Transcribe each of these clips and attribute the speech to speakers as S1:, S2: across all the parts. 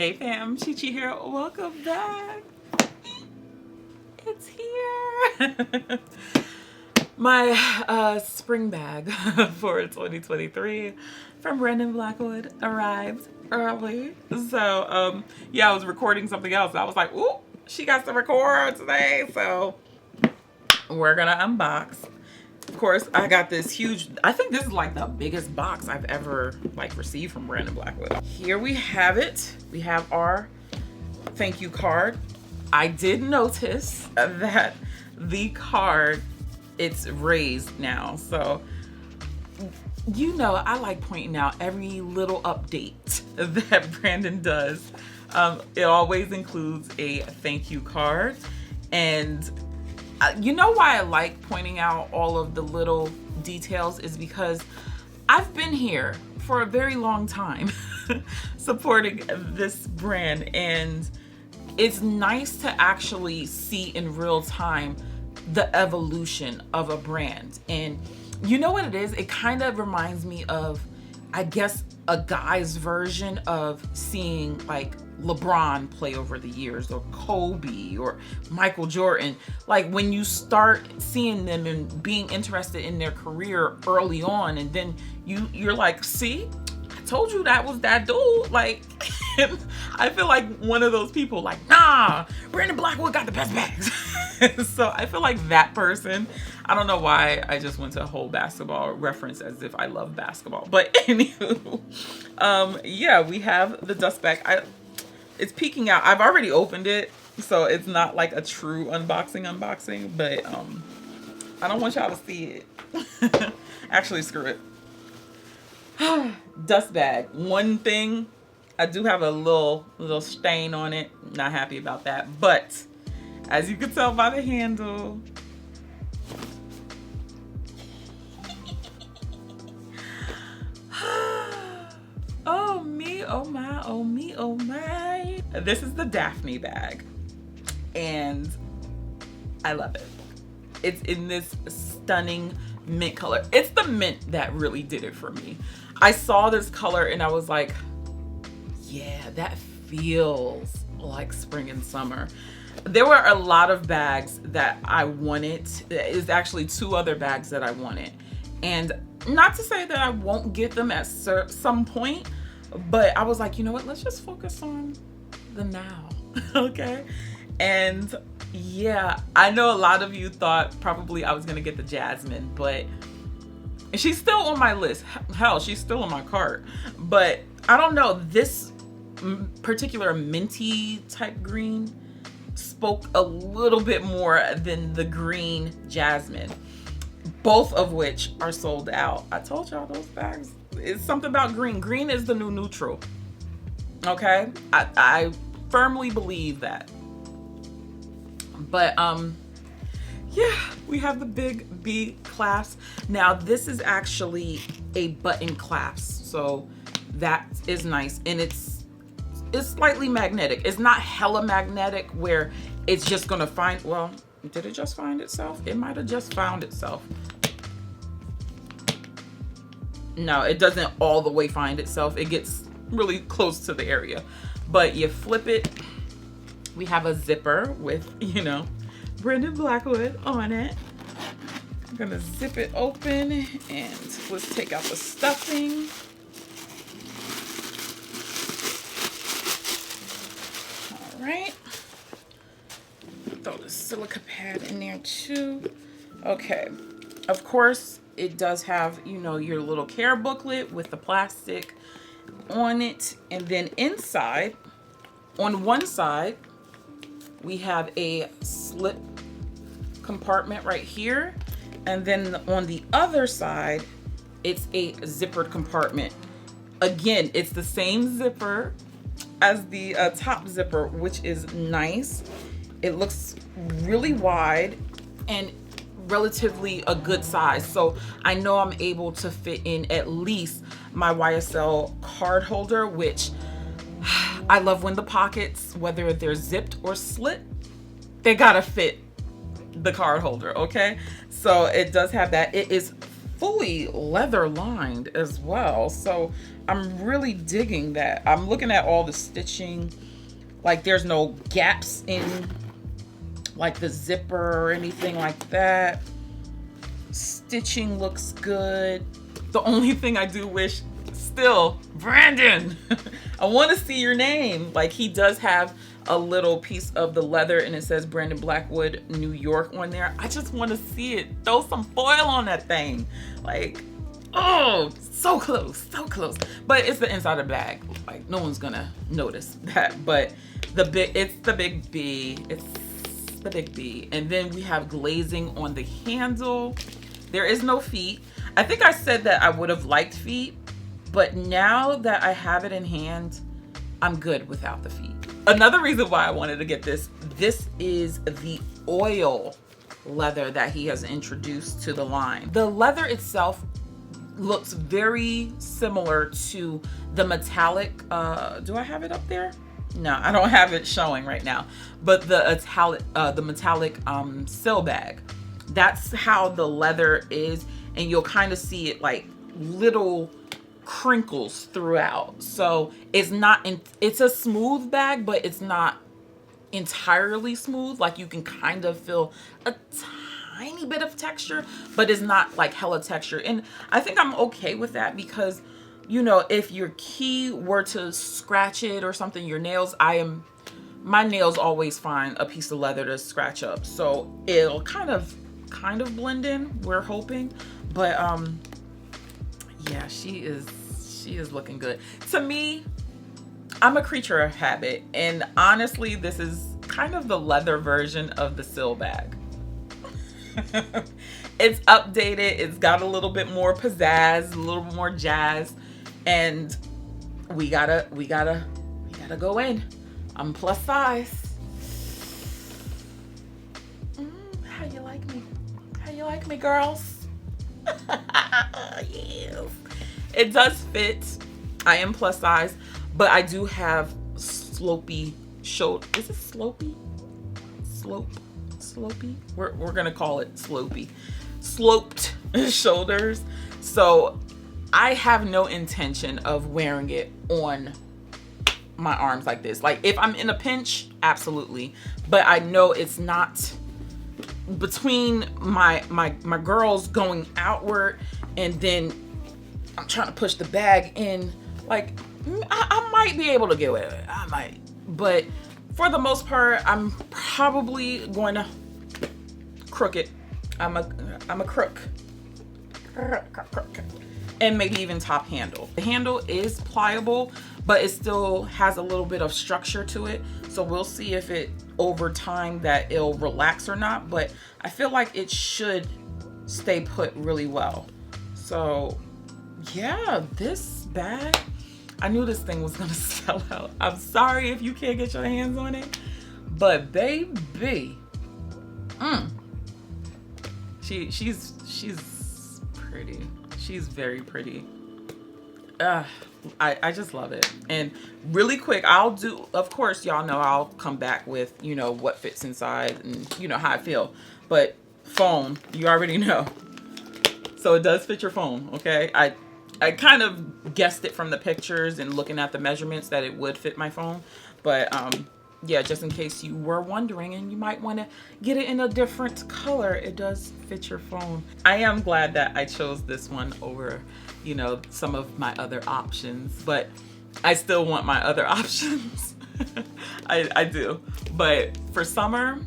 S1: Hey fam, Chichi here. Welcome back. It's here. My spring bag for 2023 from Brandon Blackwood arrived early. So yeah, I was recording something else. I was like, ooh, she got to record today. So we're gonna unbox. Of course, I got this huge, I think this is like the biggest box I've ever received from Brandon Blackwood. Here we have it. We have our thank you card. I did notice that the card, it's raised now. So, you know, I like pointing out every little update that Brandon does. It always includes a thank you card. And you know why I like pointing out all of the little details is because I've been here for a very long time supporting this brand, and it's nice to actually see in real time the evolution of a brand. And you know what it is? It kind of reminds me of, I guess, a guy's version of seeing like LeBron play over the years, or Kobe, or Michael Jordan. Like when you start seeing them and being interested in their career early on, and then you're like, see, I told you that was that dude. Like, I feel like one of those people, like, nah, Brandon Blackwood got the best bags. So I feel like that person. I don't know why I just went to a whole basketball reference as if I love basketball. But anywho, yeah, we have the dust bag. It's peeking out. I've already opened it, so it's not like a true unboxing, but I don't want y'all to see it. Actually, screw it. Dust bag. One thing, I do have a little stain on it. Not happy about that, but as you can tell by the handle, oh me, oh my, oh me, oh my. This is the Daphne bag, and I love it. It's in this stunning mint color. It's the mint that really did it for me. I saw this color and I was like, yeah, that feels like spring and summer. There were a lot of bags that I wanted. There's actually two other bags that I wanted. And not to say that I won't get them at some point, but I was like, you know what? Let's just focus on the now, okay? And yeah, I know a lot of you thought probably I was gonna get the Jasmine, but she's still on my list. Hell, she's still in my cart. But I don't know, this particular minty type green spoke a little bit more than the green Jasmine, both of which are sold out. I told y'all those bags, it's something about green. Green is the new neutral, okay? I firmly believe that. But yeah, we have the big B clasp. Now this is actually a button clasp, so that is nice, and it's slightly magnetic. It's not hella magnetic where it's just gonna find, well, did it just find itself? It might have just found itself. No, it doesn't all the way find itself. It gets really close to the area, but you flip it. We have a zipper with, you know, Brandon Blackwood on it. I'm gonna zip it open and let's take out the stuffing. All right. Throw the silica pad in there too. Okay. Of course, it does have, you know, your little care booklet with the plastic on it. And then inside, on one side, we have a slip compartment right here. And then on the other side, it's a zippered compartment. Again, it's the same zipper as the top zipper, which is nice. It looks really wide and relatively a good size. So I know I'm able to fit in at least my YSL card holder, which I love when the pockets, whether they're zipped or slit, they gotta fit the card holder, okay? So it does have that. It is fully leather lined as well. So I'm really digging that. I'm looking at all the stitching. Like there's no gaps in like the zipper or anything like that. Stitching looks good. The only thing I do wish still, Brandon, I want to see your name. Like he does have a little piece of the leather and it says Brandon Blackwood New York on there. I just want to see it. Throw some foil on that thing. Like, oh, so close, so close. But it's the inside of the bag. Like no one's gonna notice that. But it's the big B. It's the big B. And then we have glazing on the handle. There is no feet. I think I said that I would have liked feet, but now that I have it in hand, I'm good without the feet. Another reason why I wanted to get this is the oil leather that he has introduced to the line. The leather itself looks very similar to the metallic, do I have it up there? No, I don't have it showing right now, but the metallic Sil bag. That's how the leather is, and you'll kind of see it like little crinkles throughout. So it's a smooth bag, but it's not entirely smooth. Like you can kind of feel a tiny bit of texture, but it's not like hella texture. And I think I'm okay with that because, you know, if your key were to scratch it or something, your nails, my nails always find a piece of leather to scratch up. So it'll kind of blend in, we're hoping. But yeah, she is looking good. To me, I'm a creature of habit, and honestly, this is kind of the leather version of the Sil bag. It's updated, it's got a little bit more pizzazz, a little more jazz, and we gotta go in. I'm plus size. How you like me? How you like me, girls? Yes. It does fit. I am plus size, but I do have slopey shoulder. Is it slopey? Slopey? We're gonna call it slopey. Sloped shoulders. So I have no intention of wearing it on my arms like this. Like if I'm in a pinch, absolutely. But I know it's not between my girls going outward and then I'm trying to push the bag in. Like I might be able to get away with it. I might. But for the most part, I'm probably going to crook it. I'm a crook. And maybe even top handle. The handle is pliable, but it still has a little bit of structure to it. So we'll see if it over time that it'll relax or not, but I feel like it should stay put really well. So yeah, this bag, I knew this thing was gonna sell out. I'm sorry if you can't get your hands on it, but baby, she's pretty. She's very pretty. I just love it. And really quick, of course, y'all know I'll come back with, you know, what fits inside and you know how I feel. But phone, you already know. So it does fit your phone, okay? I kind of guessed it from the pictures and looking at the measurements that it would fit my phone. But yeah, just in case you were wondering and you might want to get it in a different color, it does fit your phone. I am glad that I chose this one over, you know, some of my other options, but I still want my other options. I do. But for summer,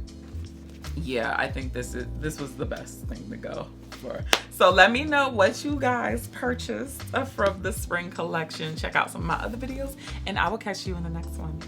S1: yeah, I think this was the best thing to go for. So let me know what you guys purchased from the spring collection. Check out some of my other videos and I will catch you in the next one.